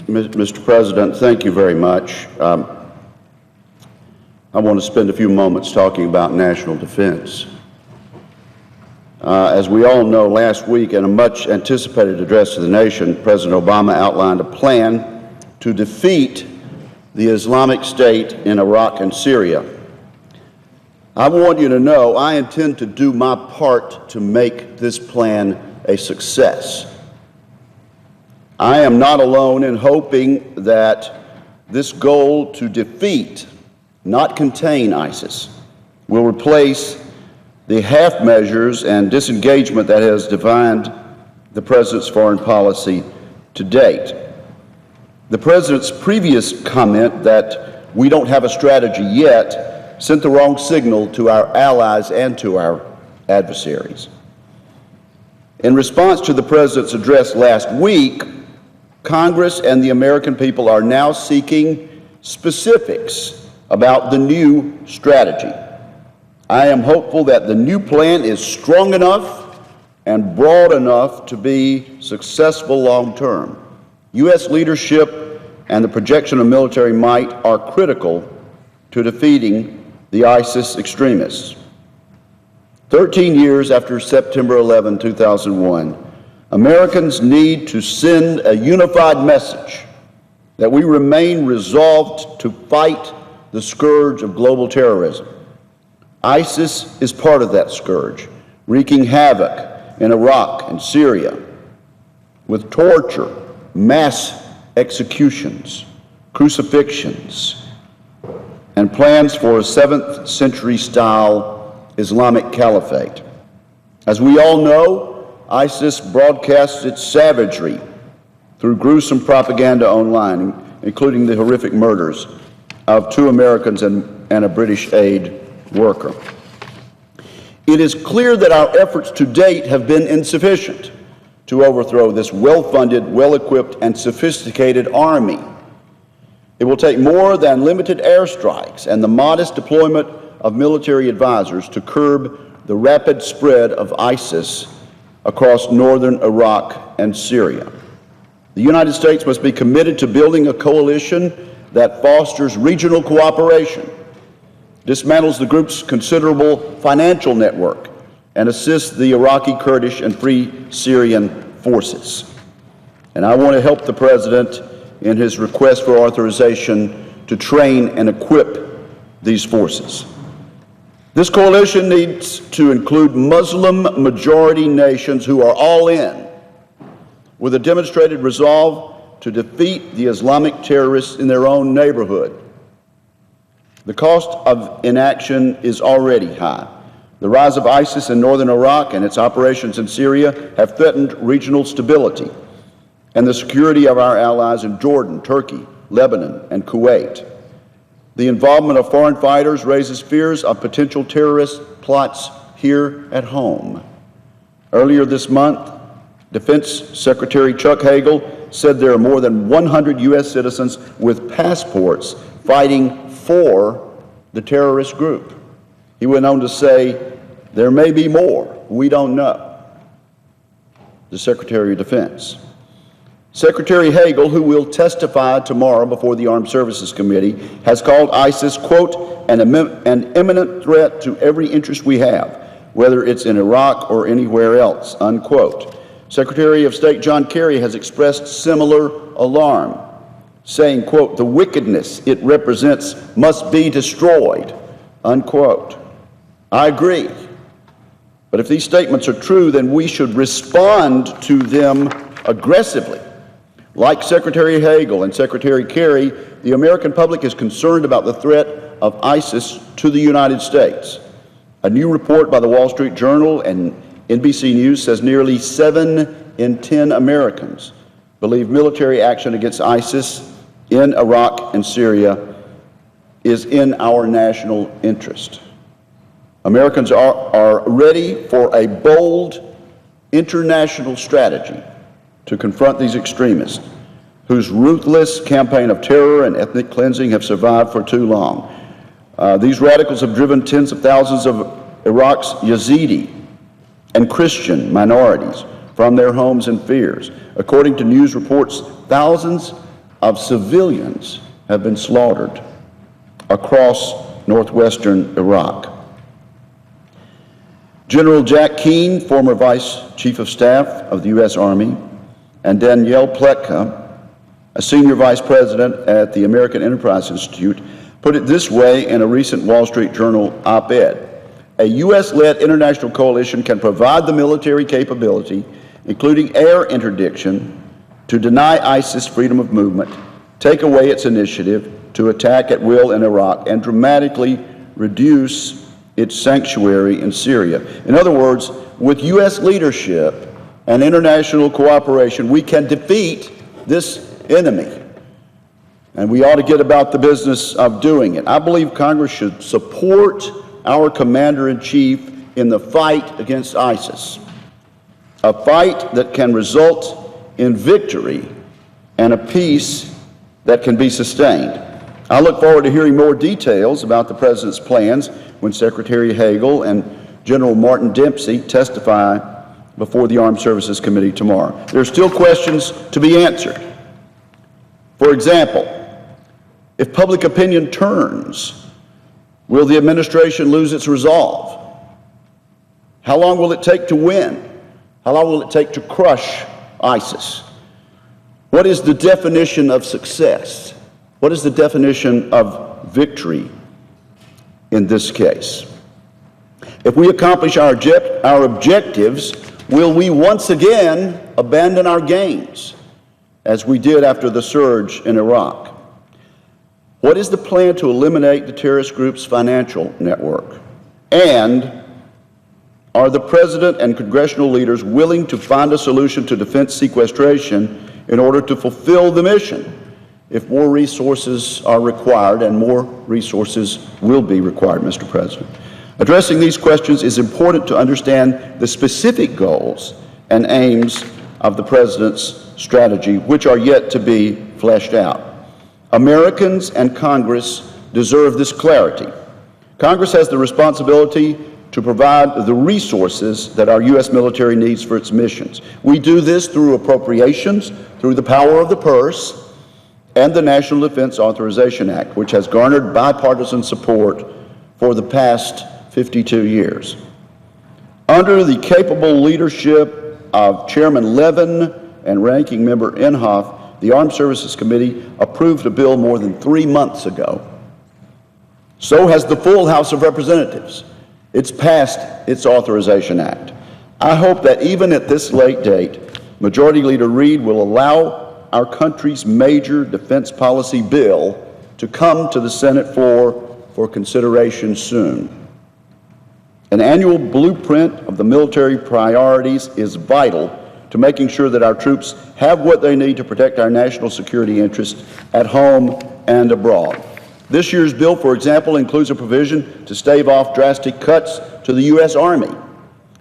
Mr. President, thank you very much. I want to spend a few moments talking about national defense. As we all know, last week in a much anticipated address to the nation, President Obama outlined a plan to defeat the Islamic State in Iraq and Syria. I want you to know I intend to do my part to make this plan a success. I am not alone in hoping that this goal to defeat, not contain ISIS, will replace the half measures and disengagement that has defined the President's foreign policy to date. The President's previous comment that we don't have a strategy yet sent the wrong signal to our allies and to our adversaries. In response to the President's address last week, Congress and the American people are now seeking specifics about the new strategy. I am hopeful that the new plan is strong enough and broad enough to be successful long term. U.S. leadership and the projection of military might are critical to defeating the ISIS extremists. 13 years after September 11, 2001, Americans need to send a unified message that we remain resolved to fight the scourge of global terrorism. ISIS is part of that scourge, wreaking havoc in Iraq and Syria with torture, mass executions, crucifixions, and plans for a 7th century style Islamic caliphate. As we all know, ISIS broadcasts its savagery through gruesome propaganda online, including the horrific murders of 2 Americans and a British aid worker. It is clear that our efforts to date have been insufficient to overthrow this well-funded, well-equipped, and sophisticated army. It will take more than limited airstrikes and the modest deployment of military advisors to curb the rapid spread of ISIS across northern Iraq and Syria. The United States must be committed to building a coalition that fosters regional cooperation, dismantles the group's considerable financial network, and assists the Iraqi, Kurdish, and Free Syrian forces. And I want to help the President in his request for authorization to train and equip these forces. This coalition needs to include Muslim-majority nations who are all in, with a demonstrated resolve to defeat the Islamic terrorists in their own neighborhood. The cost of inaction is already high. The rise of ISIS in northern Iraq and its operations in Syria have threatened regional stability and the security of our allies in Jordan, Turkey, Lebanon, and Kuwait. The involvement of foreign fighters raises fears of potential terrorist plots here at home. Earlier this month, Defense Secretary Chuck Hagel said there are more than 100 U.S. citizens with passports fighting for the terrorist group. He went on to say, there may be more, we don't know. The Secretary of Defense. Secretary Hagel, who will testify tomorrow before the Armed Services Committee, has called ISIS, quote, an imminent threat to every interest we have, whether it's in Iraq or anywhere else, unquote. Secretary of State John Kerry has expressed similar alarm, saying, quote, the wickedness it represents must be destroyed, unquote. I agree. But if these statements are true, then we should respond to them aggressively. Like Secretary Hagel and Secretary Kerry, the American public is concerned about the threat of ISIS to the United States. A new report by the Wall Street Journal and NBC News says nearly 7 in 10 Americans believe military action against ISIS in Iraq and Syria is in our national interest. Americans are ready for a bold international strategy to confront these extremists whose ruthless campaign of terror and ethnic cleansing have survived for too long. These radicals have driven tens of thousands of Iraq's Yazidi and Christian minorities from their homes and fears. According to news reports, thousands of civilians have been slaughtered across northwestern Iraq. General Jack Keane, former Vice Chief of Staff of the U.S. Army, and Danielle Pletka, a senior vice president at the American Enterprise Institute, put it this way in a recent Wall Street Journal op-ed. A U.S.-led international coalition can provide the military capability, including air interdiction, to deny ISIS freedom of movement, take away its initiative to attack at will in Iraq, and dramatically reduce its sanctuary in Syria. In other words, with U.S. leadership and international cooperation, we can defeat this enemy. And we ought to get about the business of doing it. I believe Congress should support our commander-in-chief in the fight against ISIS, a fight that can result in victory and a peace that can be sustained. I look forward to hearing more details about the President's plans when Secretary Hagel and General Martin Dempsey testify before the Armed Services Committee tomorrow. There are still questions to be answered. For example, if public opinion turns, will the administration lose its resolve? How long will it take to win? How long will it take to crush ISIS? What is the definition of success? What is the definition of victory in this case? If we accomplish our objectives, will we once again abandon our gains, as we did after the surge in Iraq? What is the plan to eliminate the terrorist group's financial network? And are the President and congressional leaders willing to find a solution to defense sequestration in order to fulfill the mission if more resources are required, and more resources will be required, Mr. President? Addressing these questions is important to understand the specific goals and aims of the President's strategy, which are yet to be fleshed out. Americans and Congress deserve this clarity. Congress has the responsibility to provide the resources that our U.S. military needs for its missions. We do this through appropriations, through the power of the purse, and the National Defense Authorization Act, which has garnered bipartisan support for the past 52 years. Under the capable leadership of Chairman Levin and Ranking Member Inhofe, the Armed Services Committee approved a bill more than 3 months ago. So has the full House of Representatives. It's passed its Authorization Act. I hope that even at this late date, Majority Leader Reid will allow our country's major defense policy bill to come to the Senate floor for consideration soon. An annual blueprint of the military priorities is vital to making sure that our troops have what they need to protect our national security interests at home and abroad. This year's bill, for example, includes a provision to stave off drastic cuts to the U.S. Army,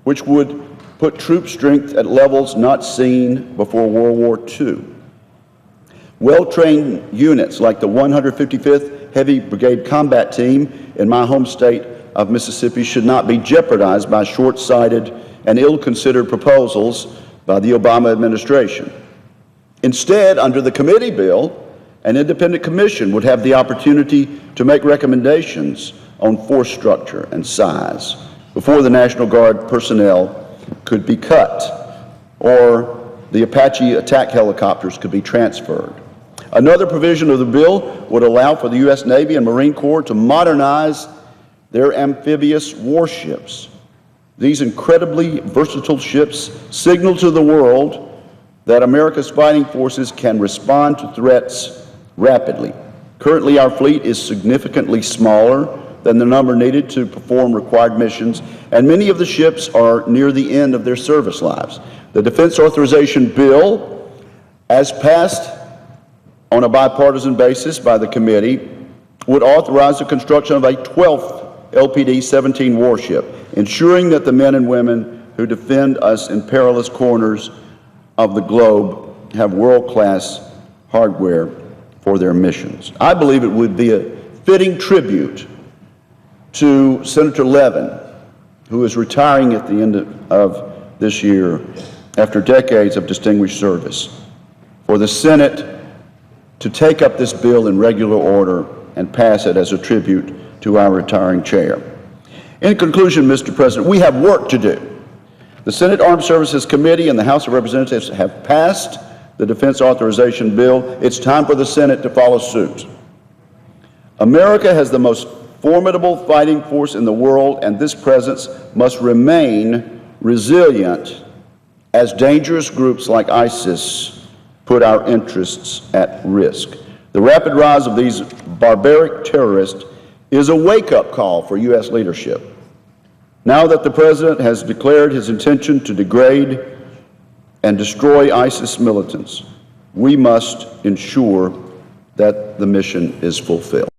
which would put troop strength at levels not seen before World War II. Well-trained units like the 155th Heavy Brigade Combat Team in my home state of Mississippi should not be jeopardized by short-sighted and ill-considered proposals by the Obama administration. Instead, under the committee bill, an independent commission would have the opportunity to make recommendations on force structure and size before the National Guard personnel could be cut or the Apache attack helicopters could be transferred. Another provision of the bill would allow for the U.S. Navy and Marine Corps to modernize their amphibious warships. These incredibly versatile ships signal to the world that America's fighting forces can respond to threats rapidly. Currently, our fleet is significantly smaller than the number needed to perform required missions, and many of the ships are near the end of their service lives. The Defense Authorization Bill, as passed on a bipartisan basis by the committee, would authorize the construction of a 12th LPD-17 warship, ensuring that the men and women who defend us in perilous corners of the globe have world-class hardware for their missions. I believe it would be a fitting tribute to Senator Levin, who is retiring at the end of this year after decades of distinguished service, for the Senate to take up this bill in regular order and pass it as a tribute to our retiring chair. In conclusion, Mr. President, we have work to do. The Senate Armed Services Committee and the House of Representatives have passed the Defense Authorization Bill. It's time for the Senate to follow suit. America has the most formidable fighting force in the world, and this presence must remain resilient as dangerous groups like ISIS put our interests at risk. The rapid rise of these barbaric terrorists is a wake-up call for U.S. leadership. Now that the President has declared his intention to degrade and destroy ISIS militants, we must ensure that the mission is fulfilled.